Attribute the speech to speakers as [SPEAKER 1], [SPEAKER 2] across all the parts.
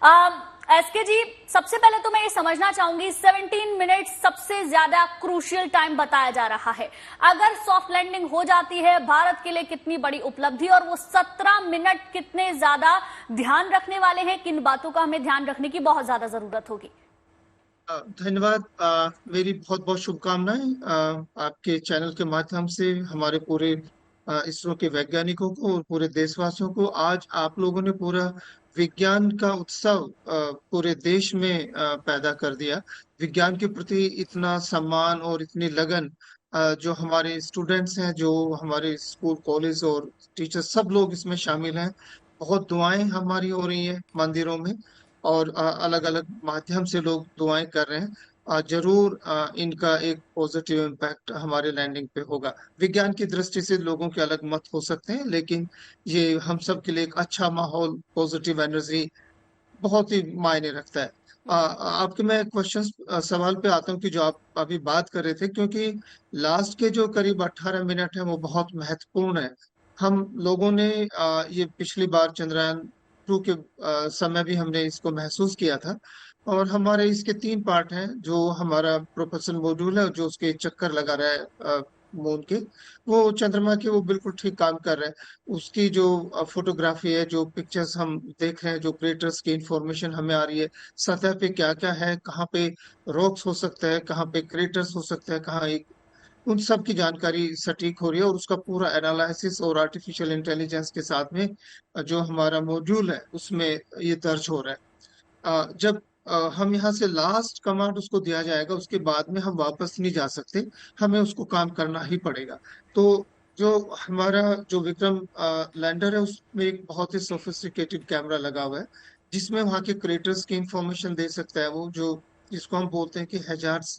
[SPEAKER 1] SK जी, सबसे पहले तो मैं ये समझना चाहूंगी 17 मिनट सबसे ज्यादा क्रूशियल टाइम बताया जा रहा है। अगर सॉफ्ट लैंडिंग हो जाती है भारत के लिए कितनी बड़ी उपलब्धि, और वो 17 मिनट कितने ज्यादा ध्यान रखने वाले हैं, किन बातों का हमें ध्यान रखने की बहुत ज्यादा जरूरत होगी।
[SPEAKER 2] धन्यवाद। मेरी बहुत बहुत शुभकामनाएं आपके चैनल के माध्यम से हमारे पूरे इसरो के वैज्ञानिकों को और पूरे देशवासियों को। आज आप लोगों ने पूरा विज्ञान का उत्सव पूरे देश में पैदा कर दिया। विज्ञान के प्रति इतना सम्मान और इतनी लगन जो हमारे स्टूडेंट्स हैं, जो हमारे स्कूल कॉलेज और टीचर्स, सब लोग इसमें शामिल हैं। बहुत दुआएं हमारी हो रही हैं मंदिरों में, और अलग अलग माध्यम से लोग दुआएं कर रहे हैं। जरूर इनका एक पॉजिटिव इम्पैक्ट हमारे लैंडिंग पे होगा। विज्ञान की दृष्टि से लोगों के अलग मत हो सकते हैं, लेकिन ये हम सब के लिए एक अच्छा माहौल, पॉजिटिव एनर्जी बहुत ही मायने रखता है। आपके मैं क्वेश्चन सवाल पे आता हूँ कि जो आप अभी बात कर रहे थे, क्योंकि लास्ट के जो करीब 18 मिनट है वो बहुत महत्वपूर्ण है। हम लोगों ने ये पिछली बार चंद्रयान 2 के समय भी हमने इसको महसूस किया था। और हमारे इसके 3 पार्ट हैं। जो हमारा प्रोपल्सन मॉड्यूल है, जो उसके चक्कर लगा रहा है मून के, वो चंद्रमा के, वो बिल्कुल ठीक काम कर रहा है। उसकी जो फोटोग्राफी है, जो पिक्चर्स हम देख रहे हैं, जो क्रेटर्स की इंफॉर्मेशन हमें आ रही है, सतह पे क्या क्या है, कहाँ पे रॉक्स हो सकता है, कहाँ पे क्रेटर्स हो सकता है, कहाँ एक, उन सब की जानकारी सटीक हो रही है। और उसका पूरा एनालिसिस और आर्टिफिशियल इंटेलिजेंस के साथ में जो हमारा मॉड्यूल है उसमें ये दर्ज हो रहा है। जब हम यहाँ से लास्ट कमांड उसको दिया जाएगा, उसके बाद में हम वापस नहीं जा सकते, हमें उसको काम करना ही पड़ेगा। तो जो हमारा जो विक्रम लैंडर है, उसमें एक बहुत ही सोफिस्टिकेटेड कैमरा लगा हुआ है, जिसमें वहाँ के क्रेटर्स की इंफॉर्मेशन दे सकता है। वो जो, जिसको हम बोलते हैं कि हैजार्ड्स,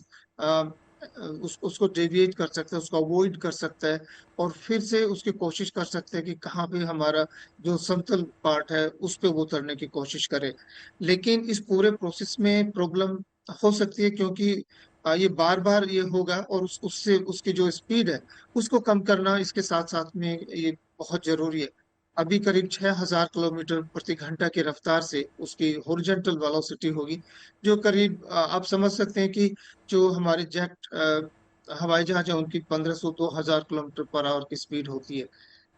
[SPEAKER 2] उसको डेविएट कर सकता है, उसको अवॉइड कर सकता है, और फिर से उसकी कोशिश कर सकते हैं कि कहाँ पे हमारा जो समतल पार्ट है उस पे वो उतरने की कोशिश करे। लेकिन इस पूरे प्रोसेस में प्रॉब्लम हो सकती है, क्योंकि ये बार बार ये होगा, और उससे उसकी जो स्पीड है उसको कम करना इसके साथ साथ में ये बहुत जरूरी है। अभी करीब 6000 किलोमीटर प्रति घंटा की रफ्तार से उसकी हॉरिजॉन्टल वेलोसिटी होगी, जो करीब आप समझ सकते हैं कि जो हमारे जेट हवाई जहाज है उनकी 1500-2000 किलोमीटर पर आवर की स्पीड होती है।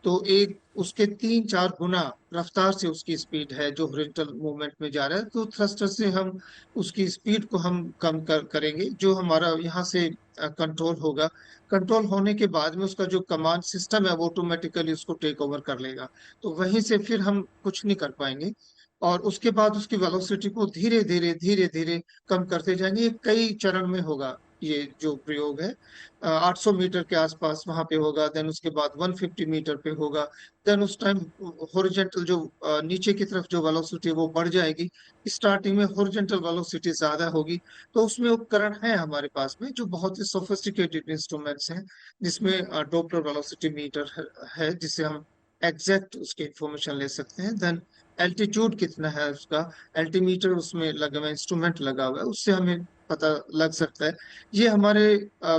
[SPEAKER 2] तो एक उसके 3-4 गुना रफ्तार से उसकी स्पीड है जो हॉरिजॉन्टल मूवमेंट में जा रहा है। तो थ्रस्टर से हम उसकी स्पीड को हम कम करेंगे, जो हमारा यहाँ से कंट्रोल होगा। कंट्रोल होने के बाद में उसका जो कमांड सिस्टम है वो ऑटोमेटिकली उसको टेक ओवर कर लेगा। तो वहीं से फिर हम कुछ नहीं कर पाएंगे, और उसके बाद उसकी वेलोसिटी को धीरे धीरे धीरे धीरे कम करते जाएंगे। ये कई चरण में होगा। ये जो प्रयोग है 800 मीटर के आसपास वहां पे होगा, देन उसके बाद 150 मीटर पे होगा। देन उस टाइम हॉरिजॉन्टल जो नीचे की तरफ जो वेलोसिटी है वो बढ़ जाएगी। स्टार्टिंग में हॉरिजॉन्टल वेलोसिटी ज्यादा होगी। तो उसमें उपकरण है हमारे पास में जो बहुत ही सोफिस्टिकेटेड इंस्ट्रूमेंट्स हैं, जिसमें डॉपलर वेलोसिटी मीटर है जिससे हम एग्जैक्ट उसकी इंफॉर्मेशन ले सकते हैं। देन एल्टीट्यूड कितना है उसका, एल्टीमीटर उसमें लगा हुआ, इंस्ट्रूमेंट लगा हुआ है, उससे हमें पता लग सकता है। ये हमारे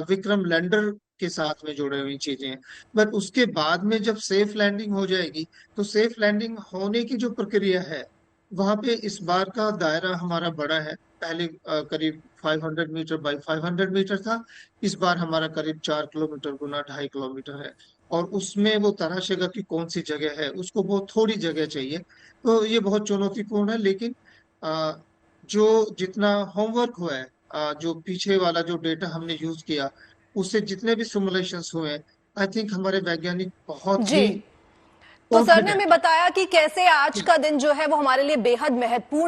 [SPEAKER 2] विक्रम लैंडर के साथ में जुड़े हुई चीजें हैं। बट उसके बाद में जब सेफ लैंडिंग हो जाएगी, तो सेफ लैंडिंग होने की जो प्रक्रिया है, वहां पे इस बार का दायरा हमारा बड़ा है। पहले करीब 500 मीटर बाई 500 मीटर था। इस बार हमारा करीब 4 किलोमीटर गुना 2.5 किलोमीटर है। और उसमें वो तराशेगा कि कौन सी जगह है, उसको बहुत थोड़ी जगह चाहिए। तो ये बहुत चुनौतीपूर्ण है, लेकिन अ, जो जितना होमवर्क हुआ है, जो पीछे वाला जो डेटा हमने यूज किया, उससे जितने भी सिमुलेशंस हुए हैं, आई थिंक हमारे वैज्ञानिक बहुत
[SPEAKER 1] जी,
[SPEAKER 2] ही
[SPEAKER 1] तो सर ने हमें
[SPEAKER 2] कॉन्फिडेंट
[SPEAKER 1] बताया कि कैसे आज
[SPEAKER 2] है।
[SPEAKER 1] का दिन जो है वो हमारे लिए बेहद महत्वपूर्ण है।